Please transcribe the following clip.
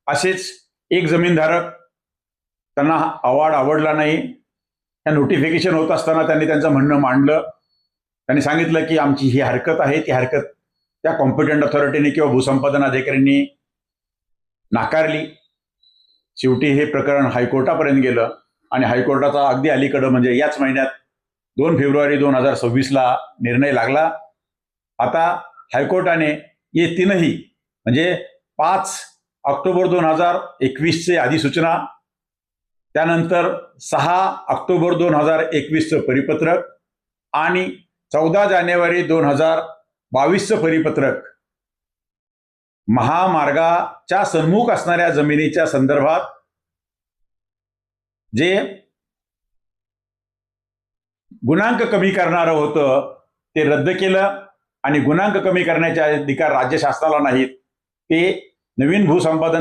असेच एक जमीनधारक, त्यांना अवॉर्ड आवडला नाही. त्या नोटिफिकेशन होत असताना त्यांनी त्यांचं म्हणणं मांडलं. त्यांनी सांगितलं की आमची ही हरकत आहे, ती हरकत त्या कॉम्पिटंट अथॉरिटीने किंवा भूसंपादन अधिकाऱ्यांनी नाकारली. शेवटी हे प्रकरण हायकोर्टापर्यंत गेलं आणि हायकोर्टाचा अगदी अलीकडं म्हणजे याच महिन्यात 2 फेब्रुवारी 2026ला निर्णय लागला. आता हायकोर्टाने ये तीनही म्हणजे 5 ऑक्टोबर 2021चे अधिसूचना, त्यानंतर 6 ऑक्टोबर 2021चं परिपत्रक आणि 14 जानेवारी 2022चं परिपत्रक महामार्गाच्या सन्मुख असणाऱ्या जमिनीच्या संदर्भात जे गुणांक कमी करणारं होतं ते रद्द केलं आणि गुणांक कमी करण्याचे अधिकार राज्य शासनाला नाहीत. ते नवीन भूसंपादन